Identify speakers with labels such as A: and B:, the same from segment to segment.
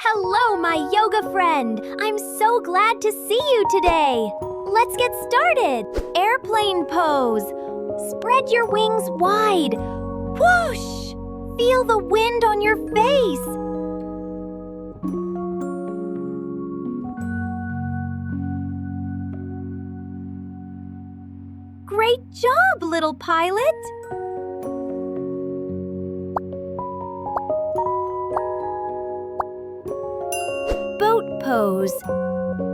A: Hello, my yoga friend! I'm so glad to see you today! Let's get started! Airplane pose! Spread your wings wide! Whoosh! Feel the wind on your face! Great job, little pilot! Boat pose.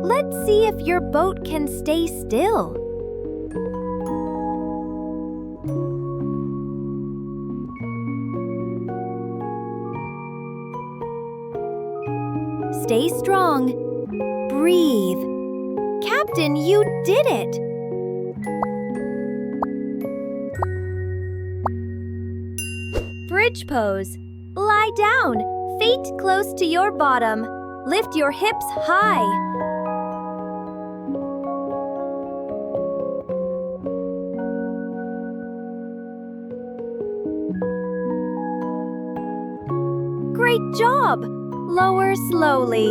A: Let's see if your boat can stay still. Stay strong. Breathe. Captain, you did it! Bridge pose. Lie down, feet close to your bottom. Lift your hips high. Great job! Lower slowly.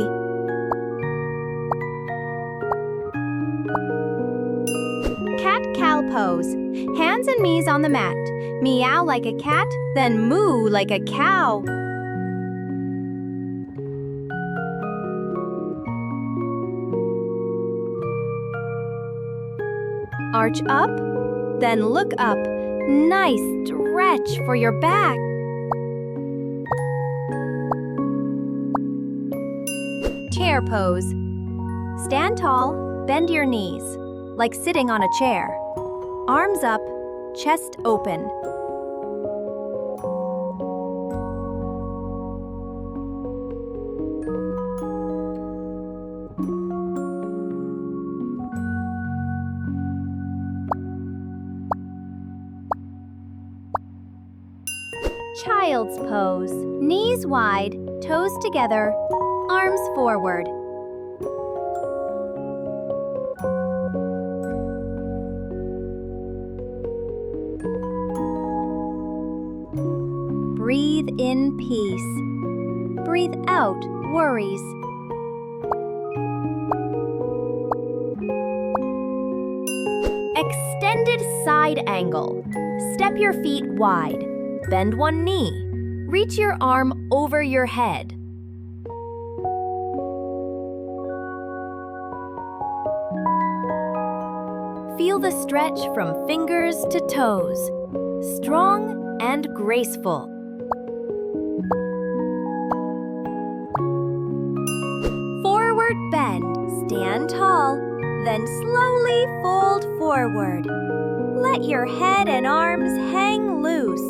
A: Cat-cow pose. Hands and knees on the mat. Meow like a cat, then moo like a cow. Arch up, then look up. Nice stretch for your back. Chair pose. Stand tall, bend your knees, like sitting on a chair. Arms up, chest open. Child's pose. Knees wide, toes together, arms forward. Breathe in peace. Breathe out worries. Extended side angle. Step your feet wide. Bend one knee. Reach your arm over your head. Feel the stretch from fingers to toes. Strong and graceful. Forward bend. Stand tall, then slowly fold forward. Let your head and arms hang loose.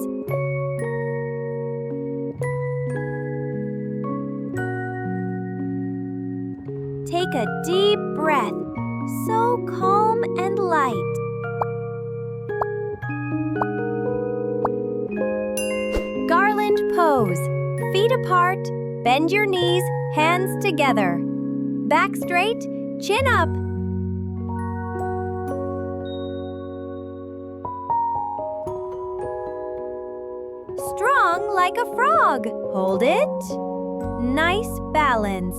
A: Take a deep breath, so calm and light. Garland pose. Feet apart, bend your knees, hands together. Back straight, chin up. Strong like a frog. Hold it. Nice balance.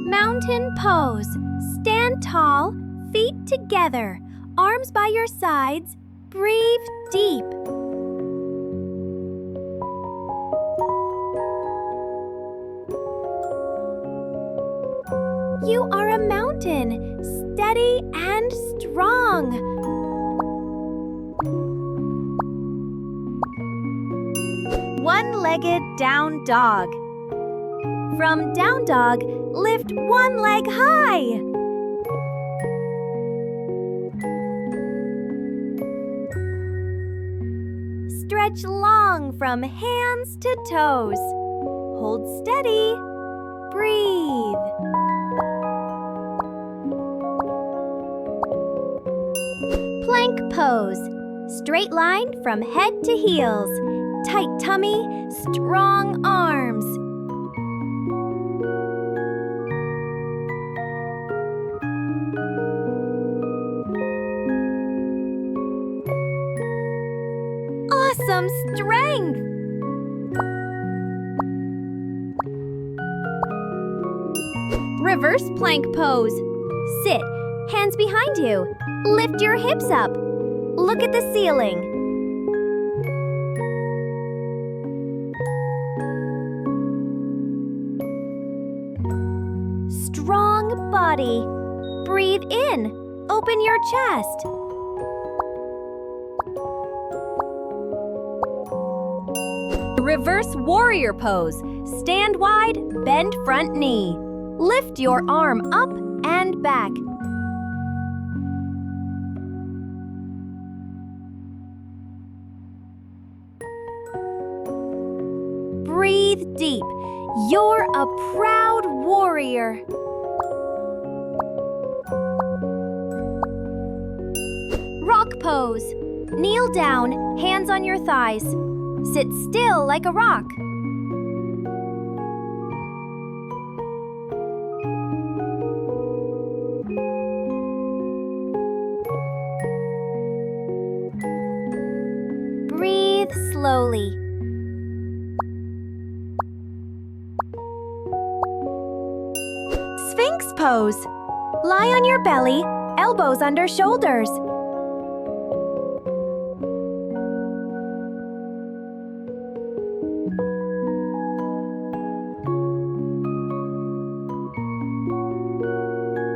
A: Mountain pose. Stand tall, feet together, arms by your sides. Breathe deep. You are a mountain, steady and strong. One-legged down dog. From down dog, lift one leg high. Stretch long from hands to toes. Hold steady. Breathe. Plank pose. Straight line from head to heels. Tight tummy, strong arms. Awesome strength. Reverse plank pose. Sit, hands behind you. Lift your hips up. Look at the ceiling. Strong body. Breathe in. Open your chest. Reverse warrior pose. Stand wide, bend front knee. Lift your arm up and back. Breathe deep. You're a proud warrior. Rock pose. Kneel down, hands on your thighs. Sit still like a rock. Breathe slowly. Sphinx pose. Lie on your belly, elbows under shoulders.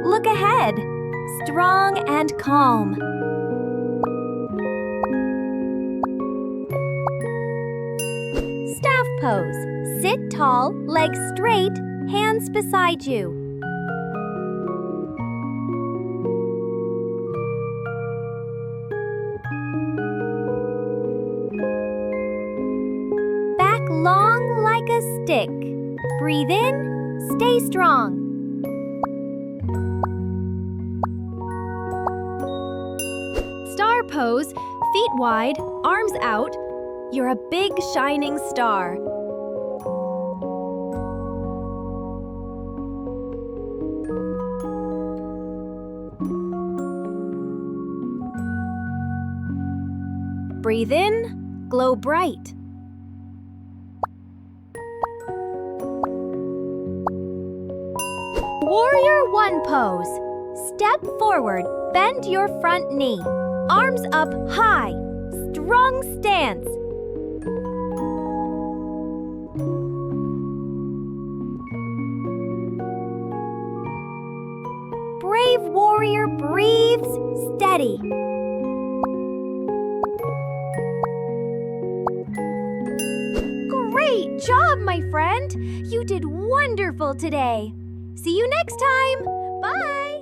A: Look ahead, strong and calm. Staff pose. Sit tall, legs straight, hands beside you. Back long like a stick. Breathe in, stay strong. Star pose, feet wide, arms out. You're a big shining star. Breathe in, glow bright. Warrior One pose. Step forward, bend your front knee. Arms up high, strong stance. Brave warrior breathes steady. Great job, my friend! You did wonderful today. See you next time. Bye!